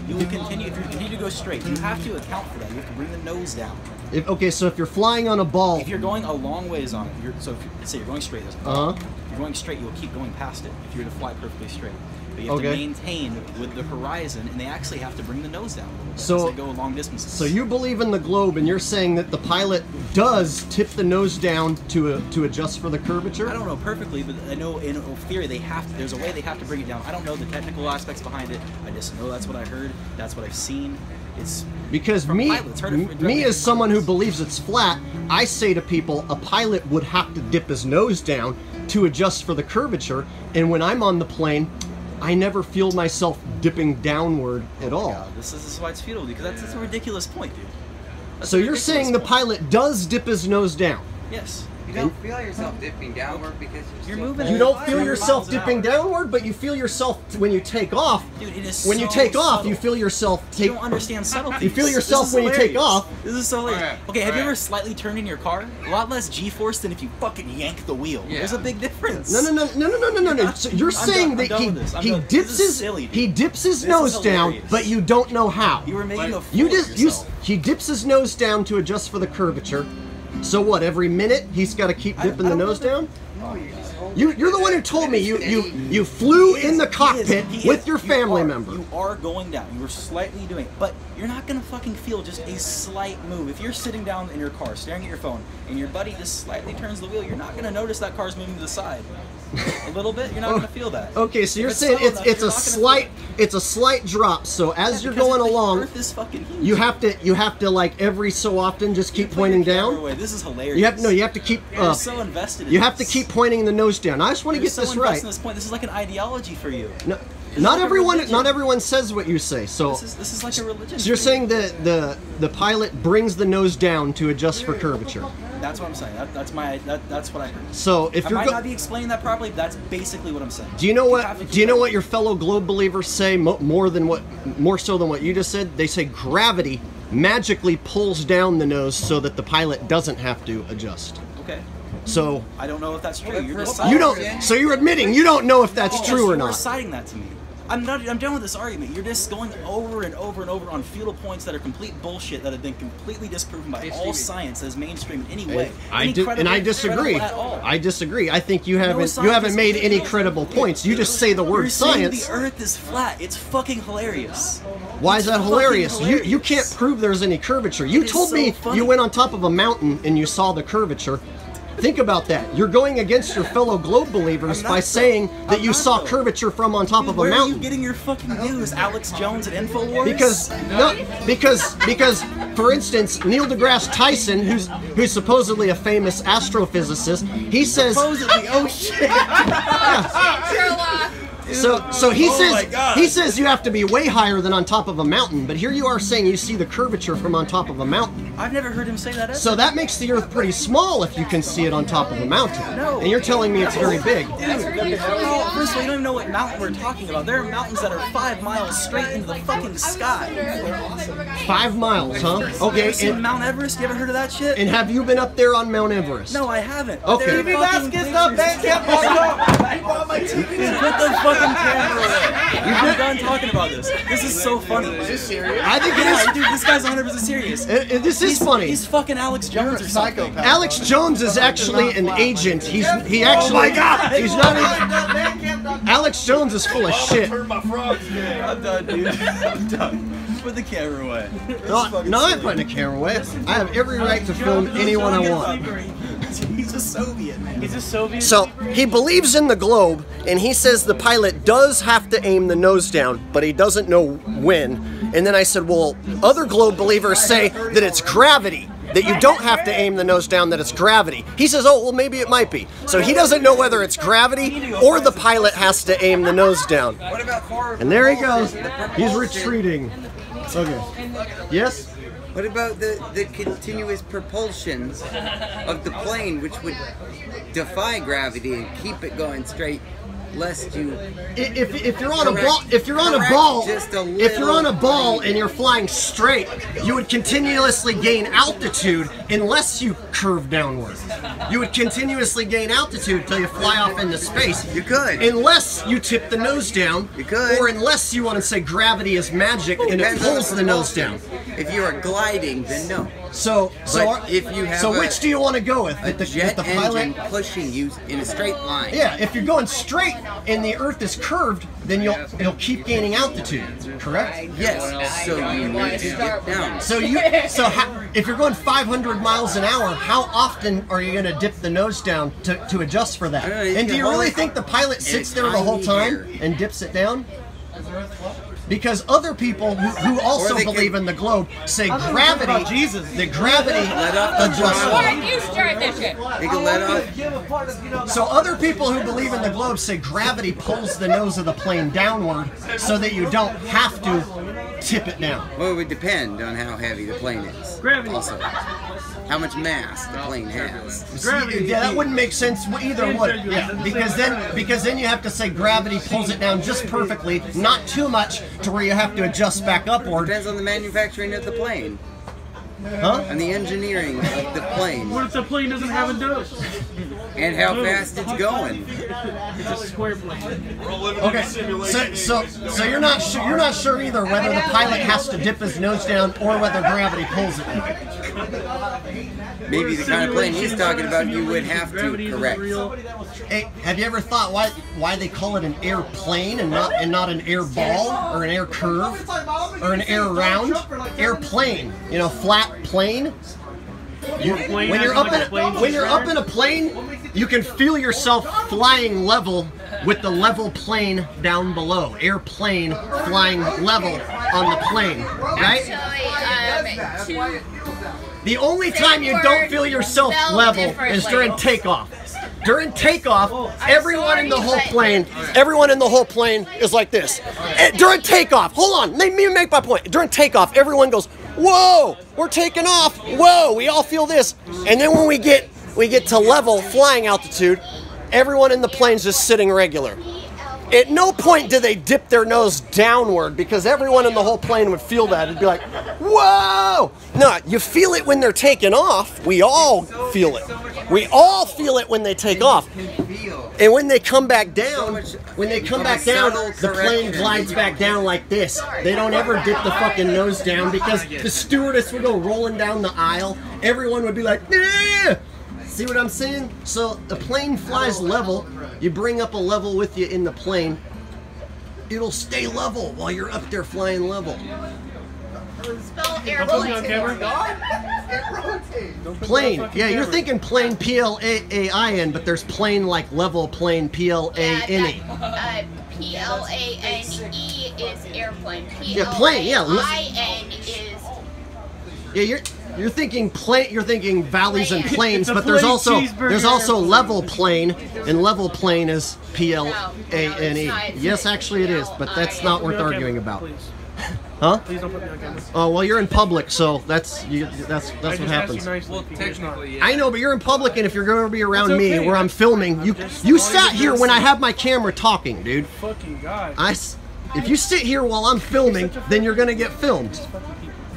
You will continue, if you continue to go straight, you have to account for that. You have to bring the nose down. Okay, so if you're flying on a ball... If you're going a long ways on it, so if let's say you're going straight, if you're going straight, you'll keep going past it if you're to fly perfectly straight. But you have to maintain with the horizon, and they actually have to bring the nose down a little bit as they go long distances. So you believe in the globe, and you're saying that the pilot does tip the nose down to adjust for the curvature? I don't know perfectly, but I know in theory they have to, there's a way they have to bring it down. I don't know the technical aspects behind it. I just know that's what I heard. That's what I've seen. It's because me as someone who believes it's flat, I say to people, a pilot would have to dip his nose down to adjust for the curvature, and when I'm on the plane, I never feel myself dipping downward at all. God, this is why it's futile, because that's a ridiculous point, dude. So you're saying the pilot does dip his nose down? Yes. You don't feel yourself dipping downward because you're moving. You don't feel yourself dipping downward, but you feel yourself when you take off. Dude, it is when you take off, you feel yourself take. You don't understand subtlety. You feel yourself when you take off. This is so hilarious. Okay, have you ever slightly turned in your car? A lot less G-force than if you fucking yank the wheel. Yeah. There's a big difference. No. So you're saying that he dips his nose down, but you don't know how. You were making a fool of yourself. He dips his nose down to adjust for the curvature. So what? Every minute he's got to keep dipping the nose down. You're the one who told me you flew in the cockpit with your family member. You are going down. You were slightly doing it, but you're not gonna fucking feel just a slight move. If you're sitting down in your car, staring at your phone, and your buddy just slightly turns the wheel, you're not gonna notice that car's moving to the side. A little bit, you're not gonna feel that. Okay, so you're saying it's a slight drop. So as you're going along, Earth is fucking huge. you have to like every so often just keep pointing down. This is hilarious. You have to keep. You're so invested in You have to keep pointing the nose down. I just want to get this right. This point. This is like an ideology for you. No, not everyone says what you say. So this is like a religion. So you're saying that the pilot brings the nose down to adjust for curvature. That's what I'm saying. That's what I heard. So if I might not be explaining that properly, but that's basically what I'm saying. Do you know what your fellow globe believers say more so than what you just said? They say gravity magically pulls down the nose so that the pilot doesn't have to adjust. Okay. So I don't know if that's true. You're just So you're admitting you don't know if that's true or not. You're reciting that to me. I'm done with this argument. You're just going over and over and over on futile points that are complete bullshit that have been completely disproven by all science as mainstream in any way. I disagree. I disagree. I think you haven't made any credible points. You just say the word science. The Earth is flat. It's fucking hilarious. Why is that hilarious? You can't prove there's any curvature. You told me you went on top of a mountain and you saw the curvature. Think about that. You're going against your fellow globe believers by saying that you saw curvature from on top of a mountain. Where are you getting your fucking news? Alex Jones at InfoWars? Because for instance, Neil deGrasse Tyson, who's supposedly a famous astrophysicist, he says supposedly, oh shit. Yeah. So he says you have to be way higher than on top of a mountain, but here you are saying you see the curvature from on top of a mountain. I've never heard him say that ever. So that makes the Earth pretty small if you can see it on top of a mountain. No. And you're telling me it's very big. Dude, first of all, you don't even know what mountain we're talking about. There are mountains that are 5 miles straight into the fucking sky. 5 miles, huh? Okay. You ever seen Mount Everest? You ever heard of that shit? And have you been up there on Mount Everest? No, I haven't. Okay. TV baskets up, Bandcamp. Put the fucking camera away. I'm done talking about this. This is so funny. Is this serious? I think it is. Dude, this guy's 100% serious. This is funny. He's fucking Alex Jones or something. Alex Jones is actually an agent. He actually. Oh my God! He's not even. Alex Jones is full of shit. I'm done, dude. I'm done. Put the camera away. No, I'm putting the camera away. I have every right to film anyone I want. He's a Soviet, man. He's a Soviet. So he believes in the globe, and he says the pilot does have to aim the nose down, but he doesn't know when. And then I said, well, other globe believers say that it's gravity, that you don't have to aim the nose down, that it's gravity. He says, oh, well, maybe it might be. So he doesn't know whether it's gravity or the pilot has to aim the nose down. And there he goes. He's retreating. Okay. Yes? What about the continuous propulsion of the plane, which would defy gravity and keep it going straight lest you. If you're on a Correct. ball, if you're on a Correct ball, just a if you're on a little. ball and you're flying straight, you would continuously gain altitude unless you curve downward. You would continuously gain altitude until you fly off into space. You could. Unless you tip the nose down. You could. Or unless you want to say gravity is magic and it Depends on pulls the nose down. If you are gliding, then no. So if you have so a- which do you want to go with? A With jet the engine pilot? pushing you in a straight line. Yeah, if you're going straight and the Earth is curved, then you'll keep gaining altitude. Correct? Yes. So you need to get down. If you're going 500 miles an hour, how often are you going to dip the nose down to adjust for that? I don't know, you And do can you really hold think the pilot sits there the tiny whole time hair. and dips it down? Because other people who also Or they believe could- in the globe say gravity, that gravity Let off the adjusts. throttle. You start this shit. You can let off. So other people who believe in the globe say gravity pulls the nose of the plane downward so that you don't have to tip it down. Well, it would depend on how heavy the plane is. Gravity. Also, how much mass the plane has. Yeah, that wouldn't make sense either, would it? Yeah, because then you have to say gravity pulls it down just perfectly, not too much to where you have to adjust back upward. Depends on the manufacturing of the plane Huh? and the engineering of the plane What if the plane doesn't have a nose? and how fast it's going. It's a square plane. Okay, so you're not sure either whether the pilot has to dip his nose down or whether gravity pulls it down. Maybe the kind of plane he's talking about, you would have to Gravity isn't correct. real. Hey, have you ever thought why they call it an airplane and not an air ball or an air curve or an air round? Airplane, flat plane. When you're up in a plane, you can feel yourself flying level with the level plane down below. Airplane flying level on the plane, right? Actually, The only time you don't feel yourself Spelled level is differently. during takeoff. During takeoff, everyone in the whole plane is like this. During takeoff, hold on, let me make my point. During takeoff, everyone goes, "Whoa, we're taking off! Whoa!" We all feel this, and then when we get to level flying altitude, everyone in the plane's just sitting regular. At no point do they dip their nose downward because everyone in the whole plane would feel that. It'd be like, "Whoa!" No, you feel it when they're taking off. We all feel it. We all feel it when they take off. And when they come back down, the plane glides back down like this. They don't ever dip the fucking nose down because the stewardess would go rolling down the aisle. Everyone would be like, "Yeah!" See what I'm saying? So the plane flies level. You bring up a level with you in the plane. It'll stay level while you're up there flying level. spell Don't put me on airplane. camera. Plane. Yeah, you're thinking plane P-L-A-A-I-N, but there's plane like level plane P-L-A-N-E. P-L-A-N-E is airplane. Yeah, plane, yeah. P-L-A-I-N is... Yeah, you're thinking plane. You're thinking valleys and plains, It's a but there's plain also cheeseburger. level plane, and level plane is P-L-A-N-E. No, it's not. Yes, actually it is, but that's not worth Put me on arguing camera, about. Please. Huh? Please don't put me on camera. Oh well, you're in public, so that's I what just asked happens. you nicely. It's not. I know, but you're in public, and if you're going to be around That's me okay. where I'm filming, you sat here when I have my camera talking, dude. Fucking God. If you sit here while I'm filming, then you're going to get filmed.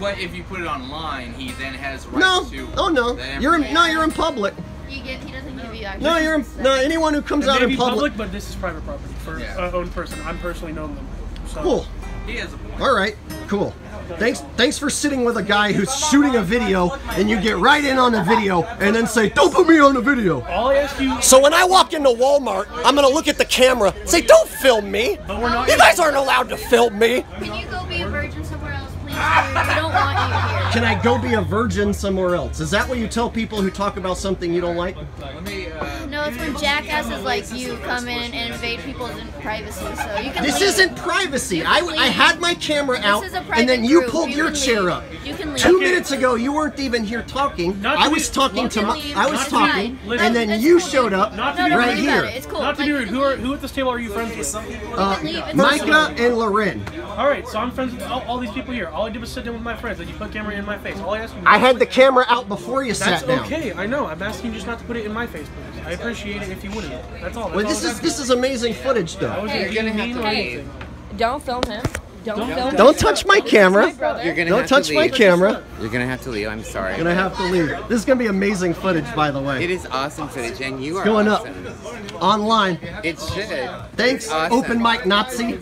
But if you put it online, he then has rights No, to. oh no, that you're information. in public. He doesn't give you access. No, anyone who comes It out may in be public. but this is private property for Yeah. own person. I'm personally known them. So. Cool. He has a point. All right, cool. Thanks for sitting with a guy who's shooting a video, and you get right in on the video, and then say, "Don't put me on the video." All I ask you. So when I walk into Walmart, I'm gonna look at the camera, say, "Don't film me. But we're not. You guys aren't allowed to film me." Can you go be a virgin somewhere else, please? We don't want you here. Can I go be a virgin somewhere else? Is that what you tell people who talk about something you don't like? Let me. No, it's when jackasses like you come in and invade people's privacy, so you can This leave. isn't privacy. You can I leave. had my camera out, Is a and private then you group. pulled You your can chair leave. up. You can leave. 2 minutes ago, you weren't even here talking. Not to I be- was talking to You my. can leave. I was It's talking, fine. and then It's you cool. showed up Not to No, be don't right worry about here. it. It's cool. Not to Like, be you rude. can Who leave. at this table are you friends with? You can leave. It's Micah and Loren. All right, so I'm friends with all these people here. All I did was sit down with my friends, and you put the camera in my face. All I asked you. I had the camera out before you That's sat down. okay. I know. I'm asking you just not to put it in my face, please. I appreciate it if you wouldn't. That's all. That's Well, all this is amazing footage, I though. wasn't You're gonna being have mean to or leave. anything. Don't film him. Don't film him. Don't touch my camera. You're gonna Don't have touch to my leave. camera. You're gonna have to leave. I'm sorry. Gonna have to leave. This is gonna be amazing footage, by the way. It is awesome footage, and you are Going up awesome. online. It should. Thanks, Awesome. Open Mic Nazi.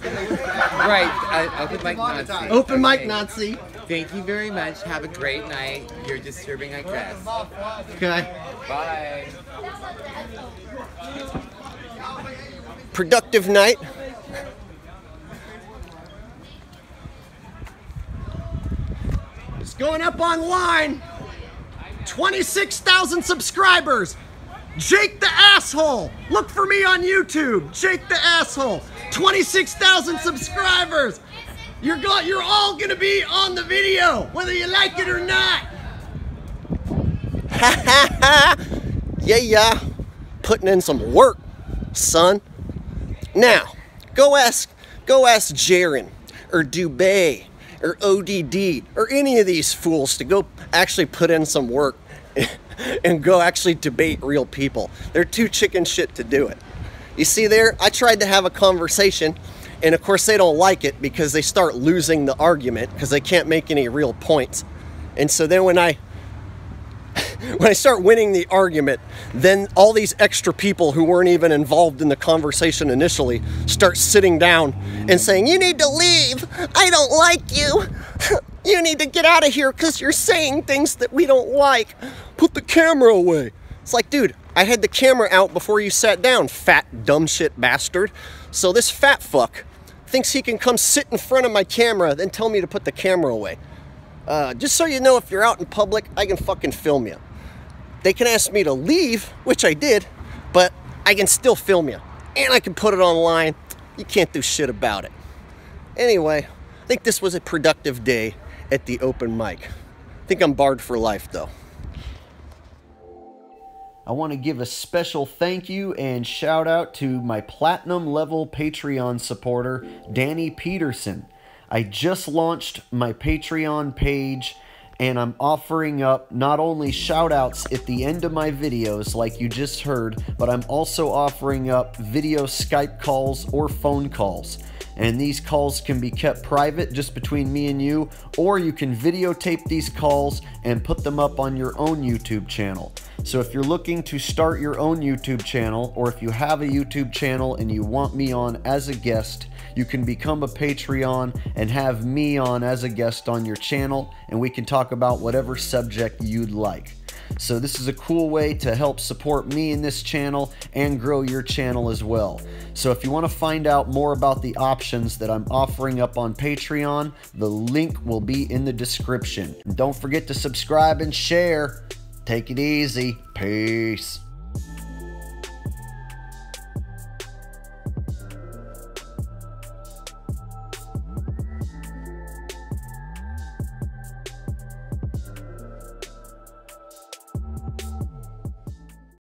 Right. Open mic Nazi. Open Mic Okay. Nazi. Thank you very much. Have a great night. You're disturbing my guests. Okay. Bye. Productive night. It's going up online. 26,000 subscribers. Jake the Asshole. Look for me on YouTube. Jake the Asshole. 26,000 subscribers. You're all gonna be on the video, whether you like it or not. Ha ha ha. Yeah. Putting in some work, son. Now, go ask Jaren or Dubay or ODD or any of these fools to go actually put in some work and go actually debate real people. They're too chicken shit to do it. You see there, I tried to have a conversation, and of course they don't like it because they start losing the argument because they can't make any real points. And so then when I start winning the argument, then all these extra people who weren't even involved in the conversation initially start sitting down and saying, "You need to leave. I don't like you. You need to get out of here because you're saying things that we don't like. Put the camera away." It's like, dude, I had the camera out before you sat down, fat dumb shit bastard. So this fat fuck thinks he can come sit in front of my camera then tell me to put the camera away. Just so you know, if you're out in public, I can fucking film you. They can ask me to leave, which I did, but I can still film you. And I can put it online. You can't do shit about it. Anyway, I think this was a productive day at the open mic. I think I'm barred for life, though. I want to give a special thank you and shout out to my platinum level Patreon supporter, Danny Peterson. I just launched my Patreon page, and I'm offering up not only shout outs at the end of my videos like you just heard, but I'm also offering up video Skype calls or phone calls. And these calls can be kept private just between me and you, or you can videotape these calls and put them up on your own YouTube channel. So if you're looking to start your own YouTube channel, or if you have a YouTube channel and you want me on as a guest, you can become a Patreon and have me on as a guest on your channel, and we can talk about whatever subject you'd like. So this is a cool way to help support me in this channel and grow your channel as well. So if you want to find out more about the options that I'm offering up on Patreon, the link will be in the description. And don't forget to subscribe and share. Take it easy. Peace.